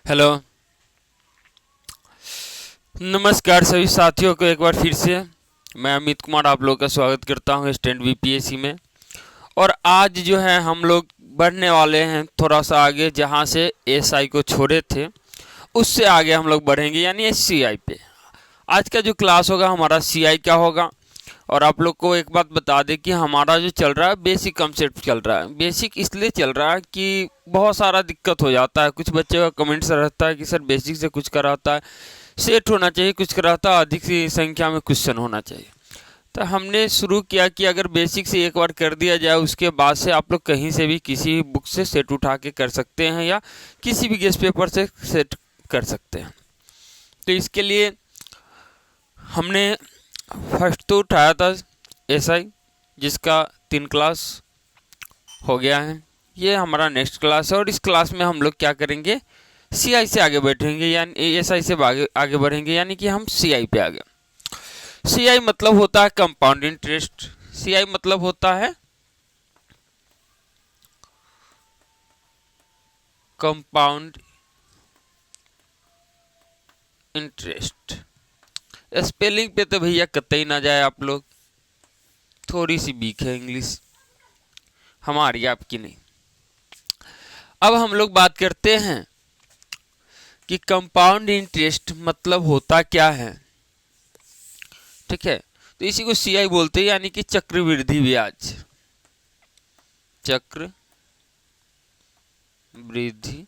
Hello, नमस्कार सभी साथियों को एक बार फिर से मैं अमित कुमार आप लोगों का स्वागत करता हूं स्टैंड बीपीएससी में। और आज जो है हम लोग बढ़ने वाले हैं थोड़ा सा आगे, जहां से एसआई को छोड़े थे उससे आगे हम लोग बढ़ेंगे, यानी सीआई पे। आज का जो क्लास होगा हमारा सीआई का होगा। और आप लोग को एक बात बता दें कि हमारा जो चल रहा है बेसिक कंसेप्ट चल रहा है। बेसिक इसलिए चल रहा है कि बहुत सारा दिक्कत हो जाता है, कुछ बच्चे का कमेंट्स रहता है कि सर बेसिक से कुछ कराता है, सेट होना चाहिए, कुछ कराता है अधिक सी संख्या में क्वेश्चन होना चाहिए। तो हमने शुरू किया कि अगर बेसिक से एक बार कर दिया जाए उसके बाद से आप लोग कहीं से भी किसी बुक से सेट उठा के कर सकते हैं या किसी भी गेस्ट पेपर से सेट कर सकते हैं। तो इसके लिए हमने फर्स्ट तो उठाया था एसआई, जिसका 3 क्लास हो गया है। ये हमारा नेक्स्ट क्लास है और इस क्लास में हम लोग क्या करेंगे, सीआई से आगे बैठेंगे, यानी एसआई से आगे बढ़ेंगे, यानी कि हम सीआई पे आ गए। सीआई मतलब होता है कंपाउंड इंटरेस्ट। सीआई मतलब होता है कंपाउंड इंटरेस्ट। स्पेलिंग पे तो भैया कतई ना जाए आप लोग, थोड़ी सी वीक है इंग्लिश हमारी, आपकी नहीं। अब हम लोग बात करते हैं कि कंपाउंड इंटरेस्ट मतलब होता क्या है। ठीक है, तो इसी को सीआई बोलते हैं, यानी कि चक्रवृद्धि ब्याज। चक्र वृद्धि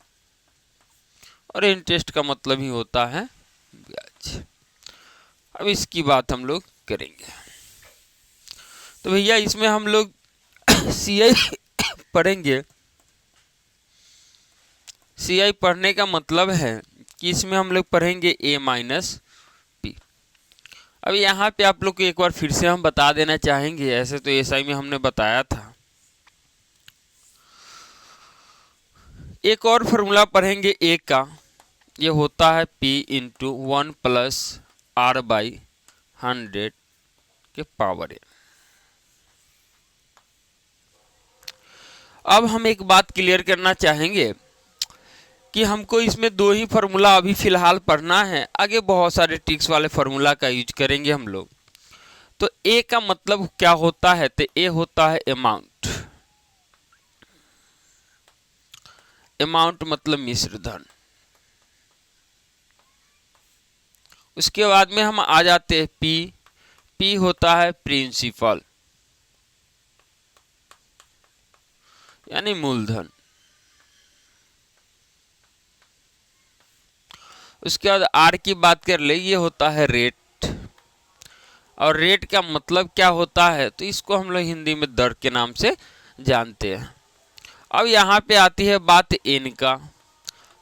और इंटरेस्ट का मतलब ही होता है ब्याज। अब इसकी बात हम लोग करेंगे। तो भैया इसमें हम लोग सीआई पढ़ेंगे। सीआई पढ़ने का मतलब है कि इसमें हम लोग पढ़ेंगे ए माइनस पी। अब यहाँ पे आप लोग को एक बार फिर से हम बता देना चाहेंगे, ऐसे तो एसआई में हमने बताया था। एक और फॉर्मूला पढ़ेंगे ए का, ये होता है P into 1 plus R by 100 के पावर n। अब हम एक बात क्लियर करना चाहेंगे कि हमको इसमें 2 ही फार्मूला अभी फिलहाल पढ़ना है, आगे बहुत सारे ट्रिक्स वाले फार्मूला का यूज करेंगे हम लोग। तो ए का मतलब क्या होता है, तो ए होता है अमाउंट। अमाउंट मतलब मिश्र धन। उसके बाद में हम आ जाते हैं पी। पी होता है प्रिंसिपल यानी मूलधन। उसके बाद आर की बात कर ले, ये होता है रेट। और रेट का मतलब क्या होता है, तो इसको हम लोग हिंदी में दर के नाम से जानते हैं। अब यहाँ पे आती है बात एन का,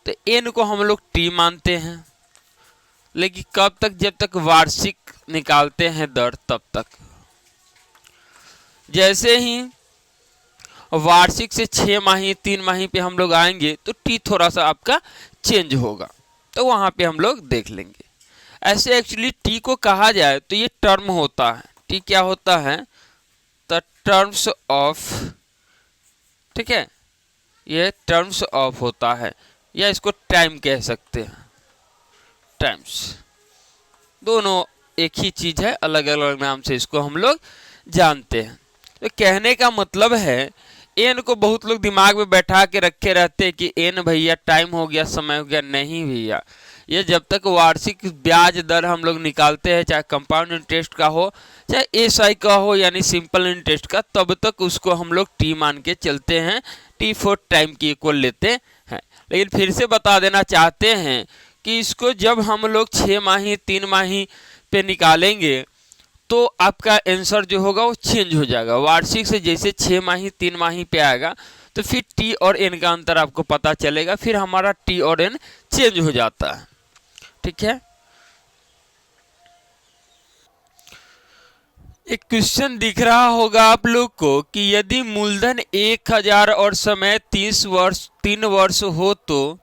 तो एन को हम लोग टी मानते हैं, लेकिन कब तक, जब तक वार्षिक निकालते हैं दर तब तक। जैसे ही वार्षिक से 6 माही 3 माही पे हम लोग आएंगे तो टी थोड़ा सा आपका चेंज होगा, तो वहां पे हम लोग देख लेंगे। ऐसे एक्चुअली टी को कहा जाए तो ये टर्म होता है। टी क्या होता है, द टर्म्स ऑफ, ठीक है, ये टर्म्स ऑफ होता है, या इसको टाइम कह सकते हैं। टाइम्स दोनों एक ही चीज है, अलग अलग नाम से इसको हम लोग जानते हैं। तो कहने का मतलब है, एन को बहुत लोग दिमाग में बैठा के रखे रहते हैं कि एन भैया टाइम हो गया, समय हो गया। नहीं भैया, ये जब तक वार्षिक ब्याज दर हम लोग निकालते हैं, चाहे कंपाउंड इंटरेस्ट का हो चाहे एसआई का हो यानी सिंपल इंटरेस्ट का, तब तक उसको हम लोग टी मान के चलते हैं, टी फॉर टाइम की इक्वल लेते हैं। लेकिन फिर से बता देना चाहते हैं कि इसको जब हम लोग 6 माही 3 माही पे निकालेंगे तो आपका आंसर जो होगा वो चेंज हो जाएगा। वार्षिक से जैसे 6 माही 3 माही पे आएगा तो फिर टी और एन का अंतर आपको पता चलेगा, फिर हमारा टी और एन चेंज हो जाता है। ठीक है, एक क्वेश्चन दिख रहा होगा आप लोग को कि यदि मूलधन 1000 और समय 3 वर्ष हो तो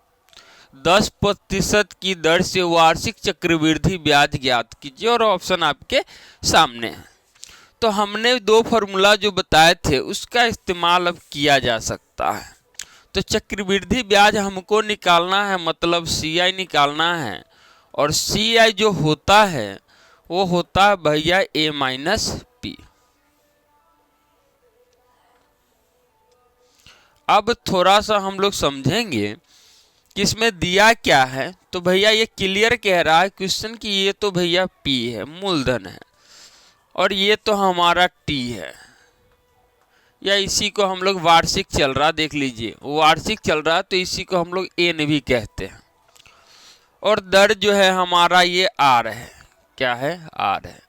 10% की दर से वार्षिक चक्रवृद्धि ब्याज ज्ञात कीजिए, और ऑप्शन आपके सामने है। तो हमने 2 फॉर्मूला जो बताए थे उसका इस्तेमाल अब किया जा सकता है। तो चक्रवृद्धि ब्याज हमको निकालना है, मतलब CI निकालना है, और CI जो होता है वो होता है भैया A माइनस P। अब थोड़ा सा हम लोग समझेंगे कि इसमें दिया क्या है। तो भैया ये क्लियर कह रहा है क्वेश्चन कि ये तो भैया P है, मूलधन है, और ये तो हमारा T है, या इसी को हम लोग वार्षिक चल रहा, देख लीजिए वार्षिक चल रहा है, तो इसी को हम लोग N भी कहते हैं। और दर जो है हमारा ये R है, क्या है, R है।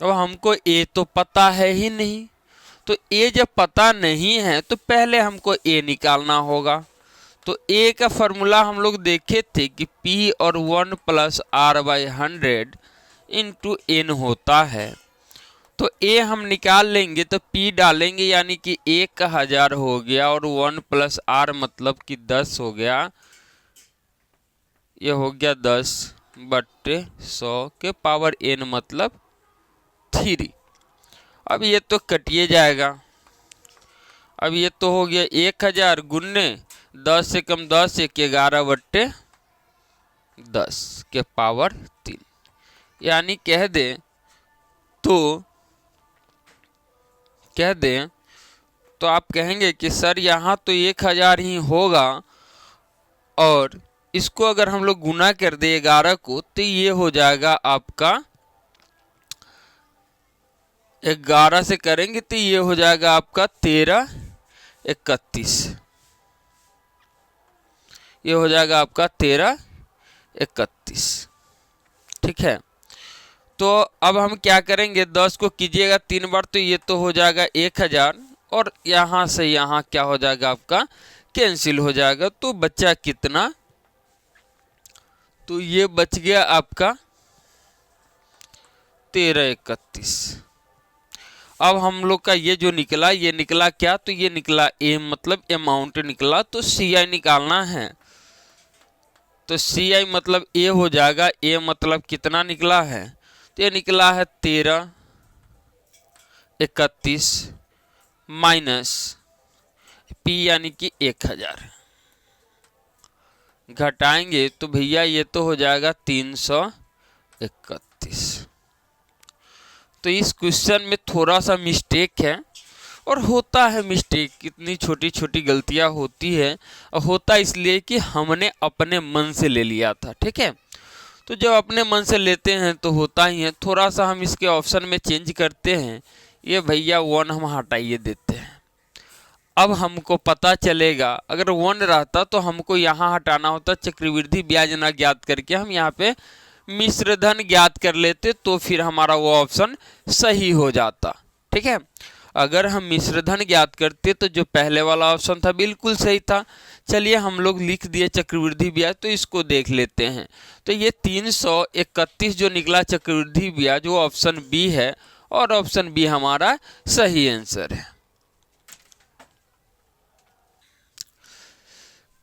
अब हमको A तो पता है ही नहीं, तो A जब पता नहीं है तो पहले हमको A निकालना होगा। तो A का फॉर्मूला हम लोग देखे थे कि P और 1 प्लस R/100 इंटू N होता है। तो A हम निकाल लेंगे तो P डालेंगे, यानी कि 1000 हो गया, और 1 प्लस R मतलब कि 10 हो गया, ये हो गया 10/100 के पावर N मतलब 3। अब ये तो कटिए जाएगा। अब ये तो हो गया 1000 गुन्ने 10 से कम 10, 11/10 के पावर 3, यानी कह दें तो आप कहेंगे कि सर यहाँ तो 1000 ही होगा, और इसको अगर हम लोग गुना कर दे 11 को तो ये हो जाएगा आपका 11 से करेंगे तो ये हो जाएगा आपका 1331। ये हो जाएगा आपका 1331। ठीक है, तो अब हम क्या करेंगे, 10 को कीजिएगा 3 बार तो ये तो हो जाएगा 1000, और यहाँ से यहाँ क्या हो जाएगा आपका कैंसिल हो जाएगा। तो बचा कितना, तो ये बच गया आपका 1331। अब हम लोग का ये जो निकला, ये निकला क्या, तो ये निकला A मतलब अमाउंट निकला। तो CI निकालना है, तो CI मतलब A हो जाएगा। A मतलब कितना निकला है, तो ये निकला है 1331 माइनस P यानी कि 1000, घटाएंगे तो भैया ये तो हो जाएगा 331। तो इस क्वेश्चन में थोड़ा सा मिस्टेक है, और होता है मिस्टेक, कितनी छोटी छोटी गलतियां होती है, और होता इसलिए कि हमने अपने मन से ले लिया था। ठीक है, तो जब अपने मन से लेते हैं तो होता ही है। थोड़ा सा हम इसके ऑप्शन में चेंज करते हैं, ये भैया 1 हम हटाइए देते हैं। अब हमको पता चलेगा, अगर 1 रहता तो हमको यहाँ हटाना होता, चक्रवृद्धि ब्याज ना ज्ञात करके हम यहाँ पे मिश्रधन ज्ञात कर लेते, तो फिर हमारा वो ऑप्शन सही हो जाता। ठीक है, अगर हम मिश्रधन ज्ञात करते तो जो पहले वाला ऑप्शन था बिल्कुल सही था। चलिए हम लोग लिख दिए चक्रवृद्धि ब्याज, तो इसको देख लेते हैं। तो ये 331 जो निकला चक्रवृद्धि ब्याज, वो ऑप्शन बी है, और ऑप्शन बी हमारा सही आंसर है।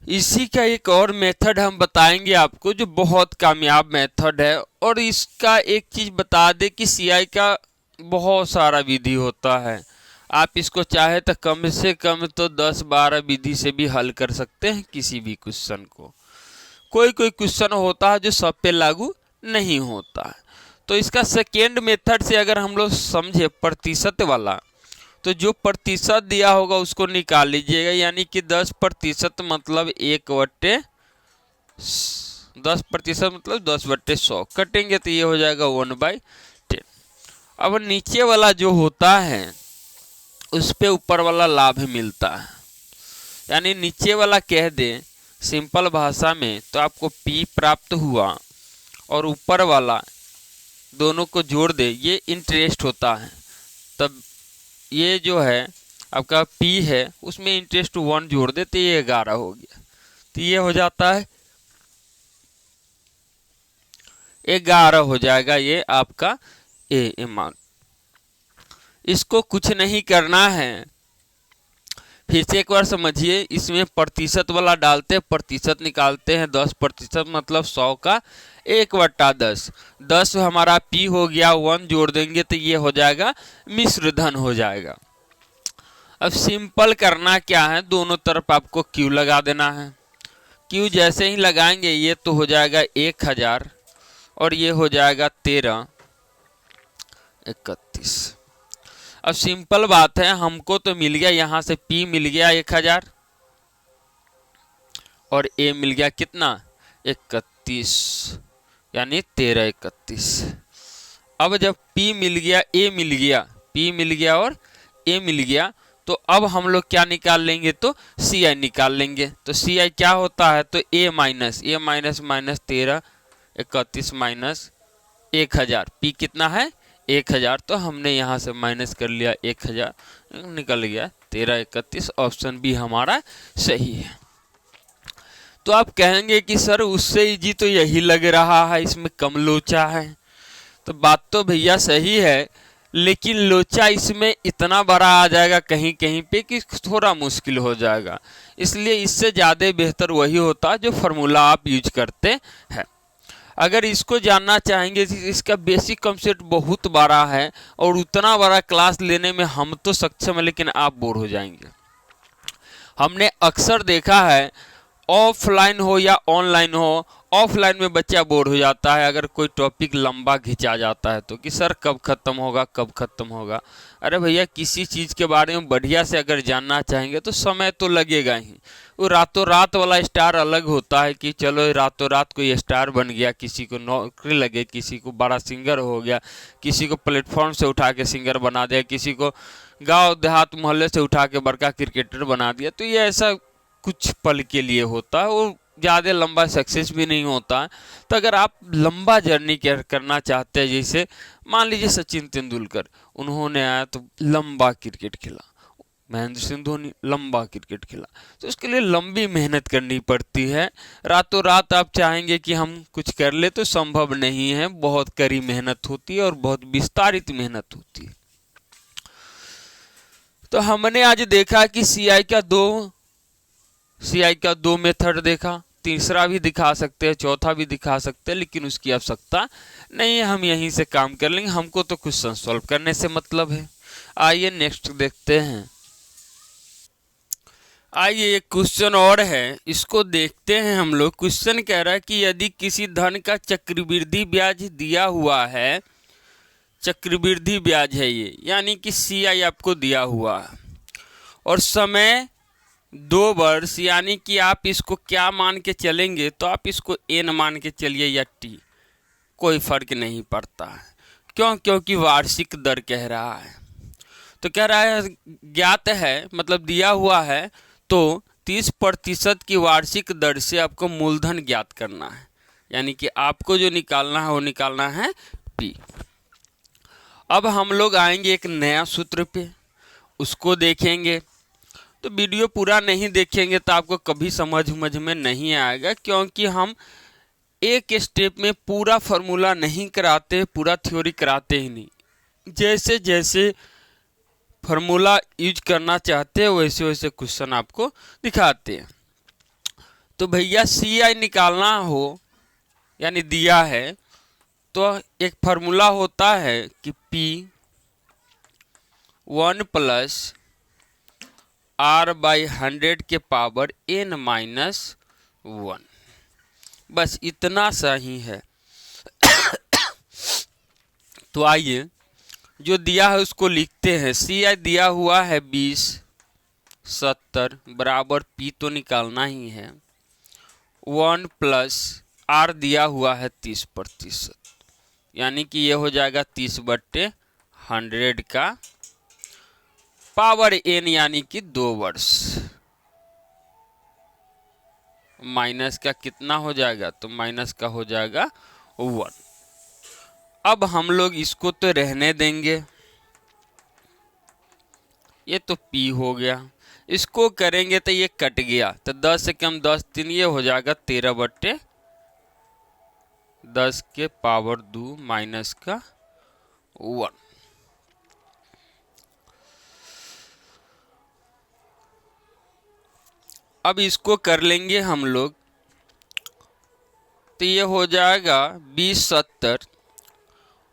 इसी का एक और मेथड हम बताएंगे आपको, जो बहुत कामयाब मेथड है। और इसका एक चीज बता दे कि CI का बहुत सारा विधि होता है। आप इसको चाहे तो कम से कम तो 10-12 विधि से भी हल कर सकते हैं किसी भी क्वेश्चन को। कोई कोई क्वेश्चन होता है जो सब पे लागू नहीं होता है। तो इसका सेकेंड मेथड से अगर हम लोग समझे प्रतिशत वाला, तो जो प्रतिशत दिया होगा उसको निकाल लीजिएगा, यानी कि 10% मतलब 10% मतलब 10/100 कटेंगे तो ये हो जाएगा 1/10। अब नीचे वाला जो होता है उस पे ऊपर वाला लाभ मिलता है, यानी नीचे वाला कह दें सिंपल भाषा में तो आपको P प्राप्त हुआ, और ऊपर वाला दोनों को जोड़ दे, ये इंटरेस्ट होता है। तब ये जो है आपका P है, उसमें इंटरेस्ट 1 जोड़ दे तो ये 11 हो गया, तो ये हो जाता है 11 हो जाएगा ये आपका A अमाउंट। इसको कुछ नहीं करना है, फिर से एक बार समझिए। इसमें प्रतिशत वाला डालते हैं, प्रतिशत निकालते हैं 10% मतलब 100 का 1/10। 10 हमारा P हो गया, 1 जोड़ देंगे तो ये हो जाएगा मिश्रधन हो जाएगा। अब सिंपल करना क्या है, दोनों तरफ आपको क्यू लगा देना है। क्यू जैसे ही लगाएंगे ये तो हो जाएगा 1000 और ये हो जाएगा 1331। अब सिंपल बात है, हमको तो मिल गया यहाँ से P मिल गया 1000 और A मिल गया कितना 31, यानी 1331। अब जब P मिल गया A मिल गया, P मिल गया और A मिल गया, तो अब हम लोग क्या निकाल लेंगे, तो CI निकाल लेंगे। तो CI क्या होता है, तो A माइनस 1331 माइनस 1000, P कितना है 1000, तो हमने यहाँ से माइनस कर लिया 1000, निकल गया 1331। ऑप्शन बी हमारा सही है। तो आप कहेंगे कि सर उससे इजी तो यही लग रहा है, इसमें कम लोचा है। तो बात तो भैया सही है, लेकिन लोचा इसमें इतना बड़ा आ जाएगा कहीं कहीं पे कि थोड़ा मुश्किल हो जाएगा। इसलिए इससे ज़्यादा बेहतर वही होता है जो फार्मूला आप यूज करते हैं। अगर इसको जानना चाहेंगे, इसका बेसिक कॉन्सेप्ट बहुत बड़ा है और उतना बड़ा क्लास लेने में हम तो सक्षम है, लेकिन आप बोर हो जाएंगे। हमने अक्सर देखा है, ऑफलाइन हो या ऑनलाइन हो, ऑफलाइन में बच्चा बोर हो जाता है अगर कोई टॉपिक लंबा खिंचा जाता है तो, कि सर कब खत्म होगा कब खत्म होगा। अरे भैया किसी चीज़ के बारे में बढ़िया से अगर जानना चाहेंगे तो समय तो लगेगा ही। वो रातों रात वाला स्टार अलग होता है कि चलो रातों रात कोई स्टार बन गया, किसी को नौकरी लगे, किसी को बड़ा सिंगर हो गया, किसी को प्लेटफॉर्म से उठा के सिंगर बना दिया, किसी को गाँव देहात मोहल्ले से उठा के बड़का क्रिकेटर बना दिया। तो ये ऐसा कुछ पल के लिए होता है, वो ज़्यादा लंबा सक्सेस भी नहीं होता है। तो अगर आप लंबा जर्नी करना चाहते हैं, जैसे मान लीजिए सचिन तेंदुलकर, उन्होंने आया तो लंबा क्रिकेट खेला, महेंद्र सिंह धोनी लंबा क्रिकेट खेला, तो उसके लिए लंबी मेहनत करनी पड़ती है। रातों रात आप चाहेंगे कि हम कुछ कर ले तो संभव नहीं है, बहुत कड़ी मेहनत होती है और बहुत विस्तारित मेहनत होती है। तो हमने आज देखा कि CI का दो मेथड देखा, तीसरा भी दिखा सकते हैं, चौथा भी दिखा सकते हैं, लेकिन उसकी आवश्यकता नहीं है, हम यहीं से काम कर लेंगे, हमको तो कुछ सॉल्व करने से मतलब है। आइए नेक्स्ट देखते हैं। आइए एक क्वेश्चन और है, इसको देखते हैं हम लोग। क्वेश्चन कह रहा है कि यदि किसी धन का चक्रवृद्धि ब्याज दिया हुआ है, चक्रवृद्धि ब्याज है ये, यानी कि CI आपको दिया हुआ है और समय 2 वर्ष, यानी कि आप इसको क्या मान के चलेंगे, तो आप इसको N मान के चलिए या T, कोई फर्क नहीं पड़ता है। क्यों? क्योंकि वार्षिक दर कह रहा है। तो कह रहा है ज्ञात है, मतलब दिया हुआ है, तो 30% की वार्षिक दर से आपको मूलधन ज्ञात करना है, यानी कि आपको जो निकालना है वो निकालना है P। अब हम लोग आएंगे एक नया सूत्र पे, उसको देखेंगे। तो वीडियो पूरा नहीं देखेंगे तो आपको कभी समझ में नहीं आएगा, क्योंकि हम एक स्टेप में पूरा फार्मूला नहीं कराते, पूरा थ्योरी कराते ही नहीं। जैसे जैसे फार्मूला यूज करना चाहते हैं वैसे वैसे क्वेश्चन आपको दिखाते हैं। तो भैया CI निकालना हो, यानी दिया है, तो एक फार्मूला होता है कि P1 प्लस R/100 के पावर N-1, बस इतना सा ही है। तो आइए जो दिया है उसको लिखते हैं। CI दिया हुआ है 20/70 बराबर P तो निकालना ही है, 1 प्लस R दिया हुआ है 30%, यानी कि ये हो जाएगा 30/100 का पावर N, यानी कि 2 वर्ष, माइनस का कितना हो जाएगा, तो माइनस का हो जाएगा 1। अब हम लोग इसको तो रहने देंगे, ये तो P हो गया। इसको करेंगे तो ये कट गया, तो 10 से कम 10 3, ये हो जाएगा 13/10 के पावर 2 माइनस का 1। अब इसको कर लेंगे हम लोग, तो ये हो जाएगा 20/70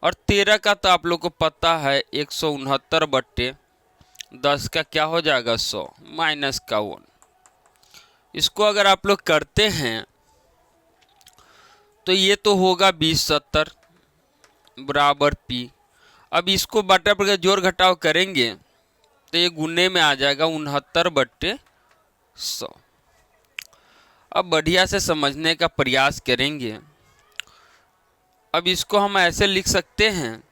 और 13 का तो आप लोग को पता है 169/10 10 का क्या हो जाएगा 100 माइनस का 1। इसको अगर आप लोग करते हैं तो ये तो होगा 2070 बराबर P। अब इसको बटा पर जोड़ घटाव करेंगे तो ये गुने में आ जाएगा 69/100। अब बढ़िया से समझने का प्रयास करेंगे। अब इसको हम ऐसे लिख सकते हैं,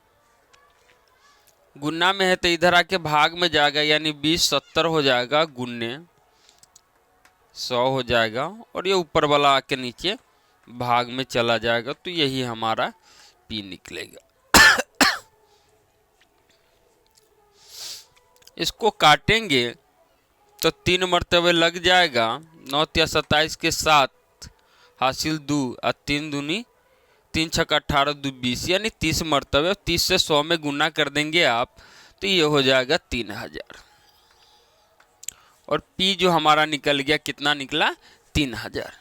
गुना में है तो इधर आके भाग में जाएगा, यानी 2070 हो जाएगा गुने 100 हो जाएगा, और ये ऊपर वाला आके नीचे भाग में चला जाएगा, तो यही हमारा P निकलेगा। इसको काटेंगे तो 3 मरतबे लग जाएगा, 9 या 27 के 7 हासिल 2 और 3 दूनी 3 छक्का 18 2 20, यानी 30 मरतबे। 30 से 100 में गुना कर देंगे आप तो ये हो जाएगा 3000। और P जो हमारा निकल गया कितना निकला 3000।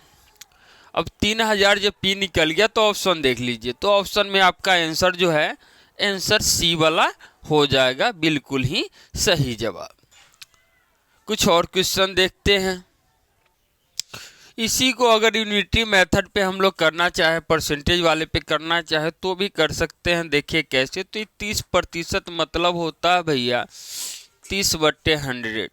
अब 3000 जब P निकल गया तो ऑप्शन देख लीजिए, तो ऑप्शन में आपका आंसर जो है आंसर C वाला हो जाएगा, बिल्कुल ही सही जवाब। कुछ और क्वेश्चन देखते हैं। इसी को अगर यूनिटी मेथड पे हम लोग करना चाहे, परसेंटेज वाले पे करना चाहे तो भी कर सकते हैं। देखिए कैसे, तो 30% मतलब होता है भैया 30/100,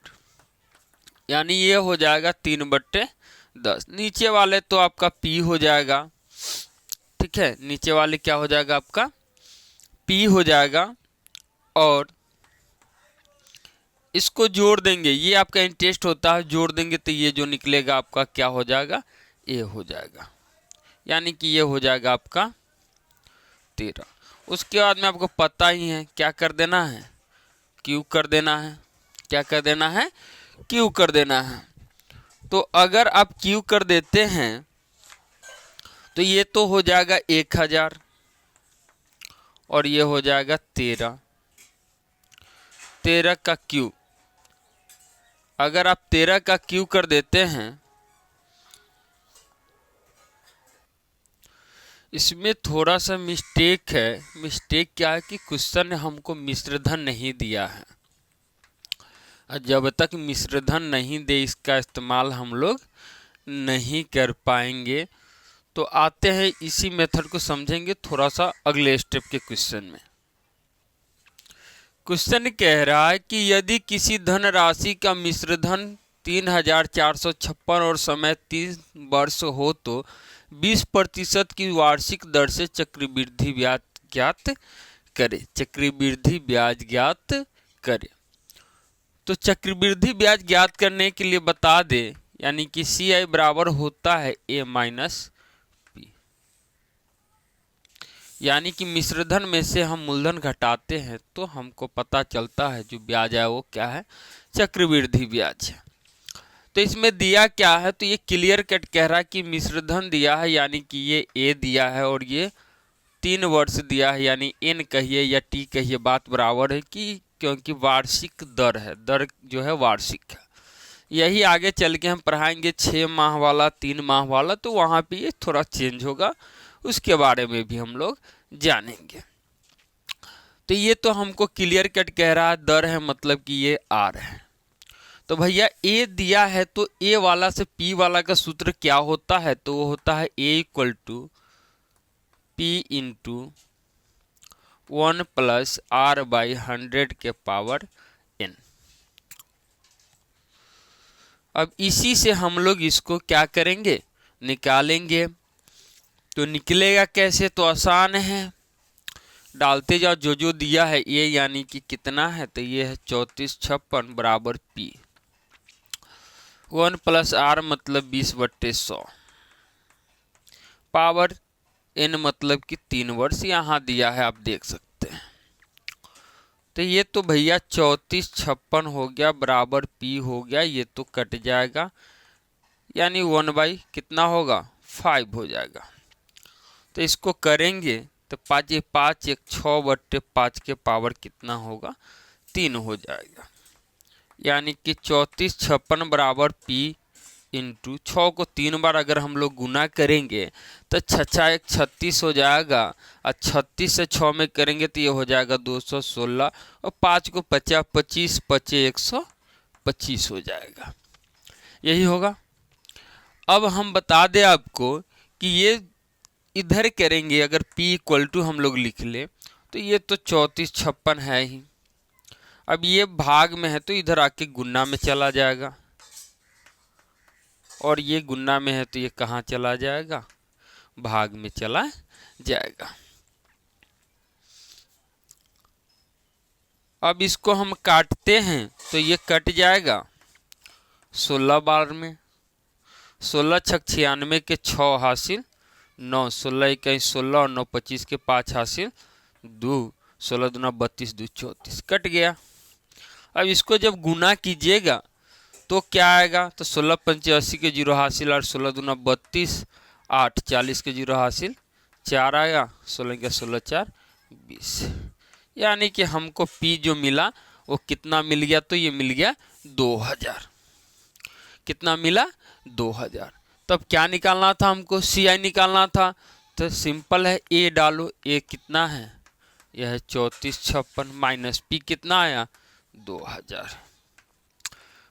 यानी ये हो जाएगा 3/10। नीचे वाले तो आपका P हो जाएगा, ठीक है, नीचे वाले क्या हो जाएगा आपका P हो जाएगा, और इसको जोड़ देंगे, ये आपका इंटरेस्ट होता है, जोड़ देंगे तो ये जो निकलेगा आपका क्या हो जाएगा A हो जाएगा, यानी कि ये हो जाएगा आपका 13। उसके बाद में आपको पता ही है क्या कर देना है, Q कर देना है। क्या कर देना है, Q कर देना है। तो अगर आप Q कर देते हैं तो ये तो हो जाएगा 1000 और ये हो जाएगा 13 का Q। अगर आप 13 का Q कर देते हैं, इसमें थोड़ा सा मिस्टेक है। मिस्टेक क्या है कि क्वेश्चन ने हमको मिश्र धन नहीं दिया है, और जब तक मिश्र धन नहीं दे इसका इस्तेमाल हम लोग नहीं कर पाएंगे। तो आते हैं इसी मेथड को समझेंगे थोड़ा सा अगले स्टेप के क्वेश्चन में। क्वेश्चन कह रहा है कि यदि किसी धन राशि का मिश्र धन 3456 और समय 3 वर्ष हो तो 20% की वार्षिक दर से चक्रवृद्धि ब्याज ज्ञात करें। चक्रवृद्धि ब्याज ज्ञात करें। तो चक्रवृद्धि ब्याज ज्ञात करने के लिए बता दे, यानी कि CI बराबर होता है A माइनस P, यानी कि मिश्रधन में से हम मूलधन घटाते हैं तो हमको पता चलता है जो ब्याज है वो क्या है, चक्रवृद्धि ब्याज है। तो इसमें दिया क्या है, तो ये क्लियर कट कह रहा है कि मिश्रधन दिया है, यानी कि ये A दिया है, और ये 3 वर्ष दिया है, यानी N कहिए या T कहिए, बात बराबर है कि क्योंकि वार्षिक दर है, दर जो है वार्षिक है। यही आगे चल के हम पढ़ाएंगे 6 माह वाला 3 माह वाला, तो वहाँ पे ये थोड़ा चेंज होगा, उसके बारे में भी हम लोग जानेंगे। तो ये तो हमको क्लियर कट कह रहा है दर है, मतलब कि ये R है। तो भैया A दिया है तो A वाला से P वाला का सूत्र क्या होता है, तो वो होता है A = P × 1 + R/100 के पावर N। अब इसी से हम लोग इसको क्या करेंगे, निकालेंगे। तो निकलेगा कैसे, तो आसान है, डालते जाओ जो जो दिया है ये, यानी कि कितना है, तो ये है 3456 बराबर P 1 + R मतलब 20/100 पावर N मतलब कि 3 वर्ष यहाँ दिया है, आप देख सकते हैं। तो ये तो भैया 3456 हो गया बराबर P हो गया, ये तो कट जाएगा, यानी 1/ कितना होगा 5 हो जाएगा। तो इसको करेंगे तो 5 × 5 = 6/5 के पावर कितना होगा 3 हो जाएगा, यानी कि 3456 बराबर P इंटू 6 को 3 बार अगर हम लोग गुना करेंगे तो 6 एक 36 हो जाएगा, और 36 से 6 में करेंगे तो ये हो जाएगा 216, और 5 को 50 25 25 125 हो जाएगा, यही होगा। अब हम बता दें आपको कि ये इधर करेंगे, अगर p इक्वल टू हम लोग लिख ले तो ये तो 34 56 है ही। अब ये भाग में है तो इधर आके गुना में चला जाएगा, और ये गुना में है तो ये कहाँ चला जाएगा, भाग में चला जाएगा। अब इसको हम काटते हैं तो ये कट जाएगा 16 बार में, 16 छक 96 के 6 हासिल 9, 16 इक्कीस 16 और 9 25 के 5 हासिल 2, 16 दूना 32 2 34 कट गया। अब इसको जब गुना कीजिएगा तो क्या आएगा, तो 16 पंचे 80 के 0 हासिल, और 16 दूना 32 8 40 के 0 हासिल 4 आएगा, 16 के 16 4 20। यानी कि हमको p जो मिला वो कितना मिल गया, तो ये मिल गया 2000। कितना मिला, 2000। तब क्या निकालना था हमको, CI निकालना था। तो सिंपल है, A डालो, A कितना है, यह है 34 56 माइनस p कितना आया 2000।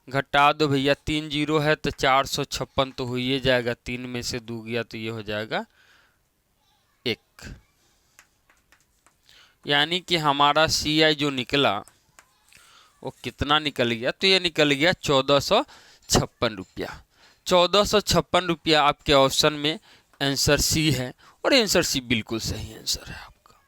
घटा दो भैया, 3 0 है तो 456 तो हो ही जाएगा, 3 में से 2 गया तो ये हो जाएगा 1। यानी कि हमारा CI जो निकला वो कितना निकल गया, तो ये निकल गया 1456 रुपया। 1456 रुपया आपके ऑप्शन में आंसर सी है, और आंसर सी बिल्कुल सही आंसर है आपका।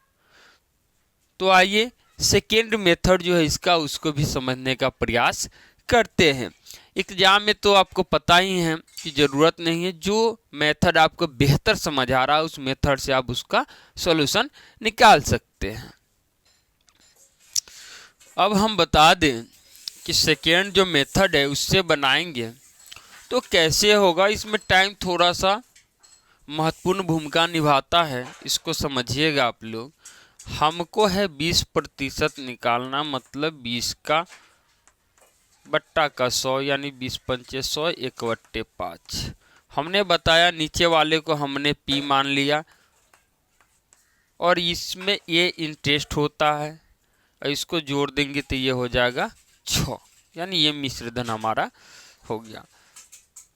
तो आइए सेकेंड मेथड जो है इसका, उसको भी समझने का प्रयास करते हैं। एग्जाम में तो आपको पता ही है कि ज़रूरत नहीं है, जो मेथड आपको बेहतर समझ आ रहा है उस मेथड से आप उसका सॉल्यूशन निकाल सकते हैं। अब हम बता दें कि सेकेंड जो मेथड है उससे बनाएंगे तो कैसे होगा। इसमें टाइम थोड़ा सा महत्वपूर्ण भूमिका निभाता है, इसको समझिएगा आप लोग। हमको है 20% निकालना, मतलब 20 का बट्टा का 100, यानी 20 पंचे 100 1/5। हमने बताया नीचे वाले को हमने p मान लिया, और इसमें ये इंटरेस्ट होता है, और इसको जोड़ देंगे तो ये हो जाएगा 6, यानी ये मिश्रधन हमारा हो गया।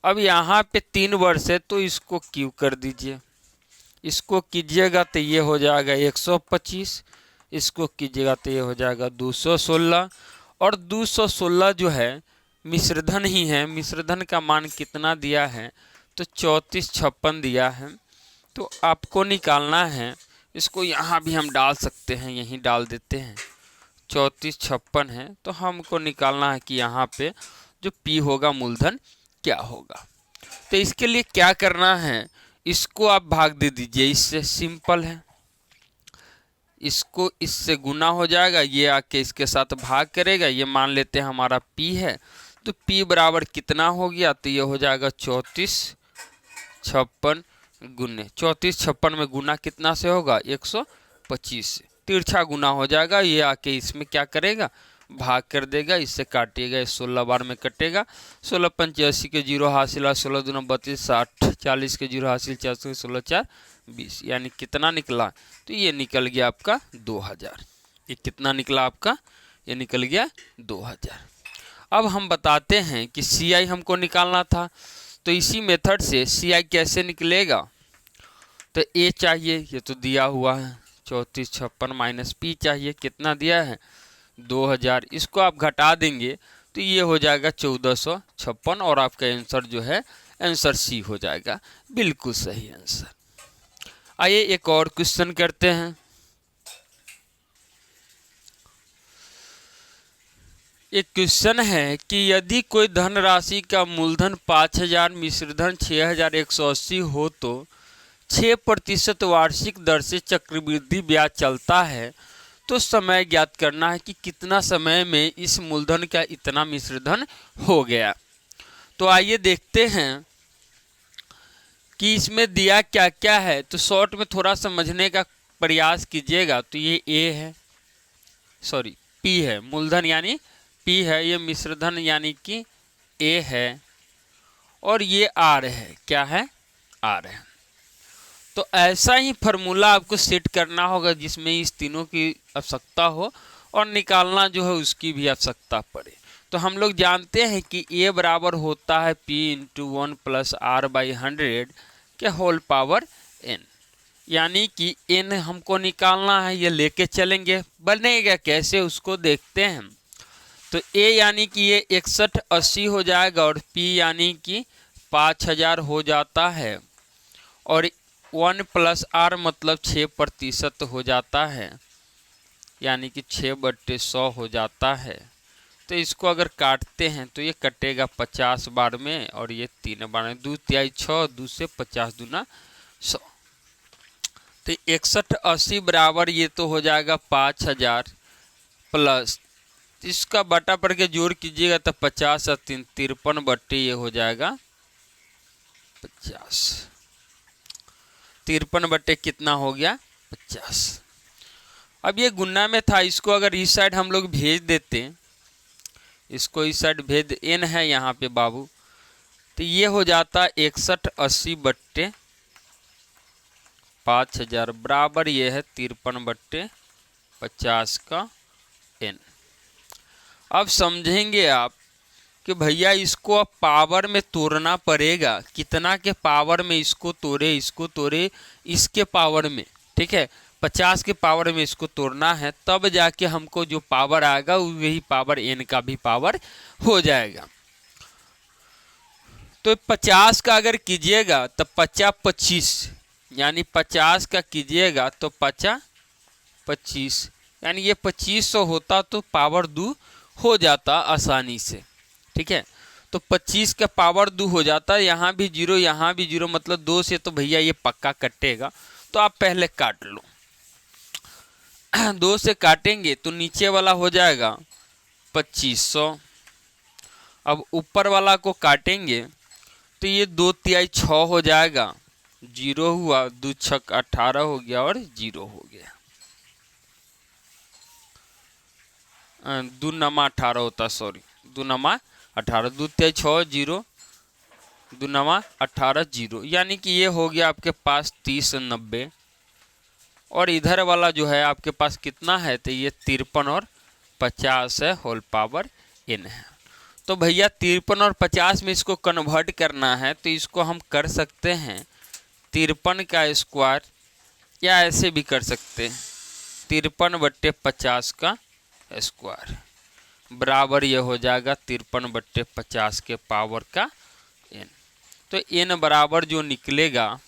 अब यहाँ पे 3 वर्ष है तो इसको क्यू कर दीजिए, इसको कीजिएगा तो ये हो जाएगा 125, इसको कीजिएगा तो ये हो जाएगा 216, और 216 जो है मिश्रधन ही है। मिश्रधन का मान कितना दिया है, तो 34 56 दिया है। तो आपको निकालना है, इसको यहाँ भी हम डाल सकते हैं, यहीं डाल देते हैं, 34 56 है। तो हमको निकालना है कि यहाँ पे जो p होगा मूलधन क्या होगा। तो इसके लिए क्या करना है, इसको आप भाग दे दीजिए, इससे सिंपल है। इसको इससे गुना हो जाएगा, ये आके इसके साथ भाग करेगा, ये मान लेते हैं हमारा p है। तो p बराबर कितना हो गया, तो ये हो जाएगा 34 56 गुने 34 56 में गुना कितना से होगा 125 से, तिरछा गुना हो जाएगा। ये आके इसमें क्या करेगा, भाग कर देगा, इससे काटिएगा, 16 बार में कटेगा। 16 पंचे 80 के 0 हासिल, 16 दूना 32 60 40 के 0 हासिल 4 16 4 20, यानी कितना निकला, तो ये निकल गया आपका 2000। ये कितना निकला आपका, ये निकल गया 2000। अब हम बताते हैं कि CI हमको निकालना था, तो इसी मेथड से CI कैसे निकलेगा। तो A चाहिए, ये तो दिया हुआ है 34 56 माइनस p चाहिए, कितना दिया है 2000। इसको आप घटा देंगे तो ये हो जाएगा 1456, और आपका आंसर जो है आंसर सी हो जाएगा, बिल्कुल सही आंसर। आइए एक और क्वेश्चन करते हैं। एक क्वेश्चन है कि यदि कोई धनराशि का मूलधन 5000, मिश्रधन 6180 हो तो 6% वार्षिक दर से चक्रवृद्धि ब्याज चलता है, तो समय ज्ञात करना है कि कितना समय में इस मूलधन का इतना मिश्रधन हो गया। तो आइए देखते हैं कि इसमें दिया क्या क्या है। तो शॉर्ट में थोड़ा समझने का प्रयास कीजिएगा। तो ये A है, सॉरी P है, मूलधन यानी P है, ये मिश्रधन यानी कि A है, और ये आर है, क्या है, आर है। तो ऐसा ही फार्मूला आपको सेट करना होगा जिसमें इस तीनों की आवश्यकता हो और निकालना जो है उसकी भी आवश्यकता पड़े। तो हम लोग जानते हैं कि ए बराबर होता है P into 1 plus r by 100 के होल पावर n, यानी कि n हमको निकालना है, ये लेके चलेंगे। बनेगा कैसे उसको देखते हैं। तो a यानी कि ये 6180 हो जाएगा और p यानी कि 5000 हो जाता है और 1 प्लस आर मतलब 6% हो जाता है, यानी कि 6/100 हो जाता है। तो इसको अगर काटते हैं तो ये कटेगा 50 बार में और ये 3 बार में, 2 तिहाई 6, 2 से 50 दूना 100। तो 6180 बराबर ये तो हो जाएगा 5000 प्लस इसका बटा पड़ के जोड़ कीजिएगा तो 50 और 3 53 ये हो जाएगा 50। 53 कितना हो गया 50। अब ये गुना में था, इसको अगर इस साइड हम लोग भेज देते, इसको इस साइड भेज, n है यहाँ पे बाबू, तो ये हो जाता 6180 बट्टे 5000 बराबर ये है 53/50 का n। अब समझेंगे आप कि भैया इसको अब पावर में तोड़ना पड़ेगा, कितना के पावर में इसको तोड़े, इसको तोड़े इसके पावर में, ठीक है, 50 के पावर में इसको तोड़ना है, तब जाके हमको जो पावर आएगा वही पावर n का भी पावर हो जाएगा। तो 50 का अगर कीजिएगा तो 50 25, यानी 50 का कीजिएगा तो 50 25, यानी ये 2500 होता तो पावर 2 हो जाता आसानी से, ठीक है। तो 25 का पावर 2 हो जाता, यहाँ भी 0 यहाँ भी 0, मतलब 2 से तो भैया ये पक्का कटेगा। तो आप पहले काट लो, 2 से काटेंगे तो नीचे वाला हो जाएगा 2500। अब ऊपर वाला को काटेंगे तो ये 2 तिहाई 6 हो जाएगा, 0 हुआ, 2 छक 18 हो गया और 0 हो गया, 2 नमा 18 होता, सॉरी 2 नमा 18, 2 तिहाई 6 0, 2 नमा 18 0, यानी कि ये हो गया आपके पास 30/90। और इधर वाला जो है आपके पास कितना है, तो ये 53 और 50 है, होल पावर n है। तो भैया 53 और 50 में इसको कन्वर्ट करना है, तो इसको हम कर सकते हैं 53 का स्क्वायर, या ऐसे भी कर सकते हैं 53/50 का स्क्वायर बराबर ये हो जाएगा 53/50 के पावर का n। तो n बराबर जो निकलेगा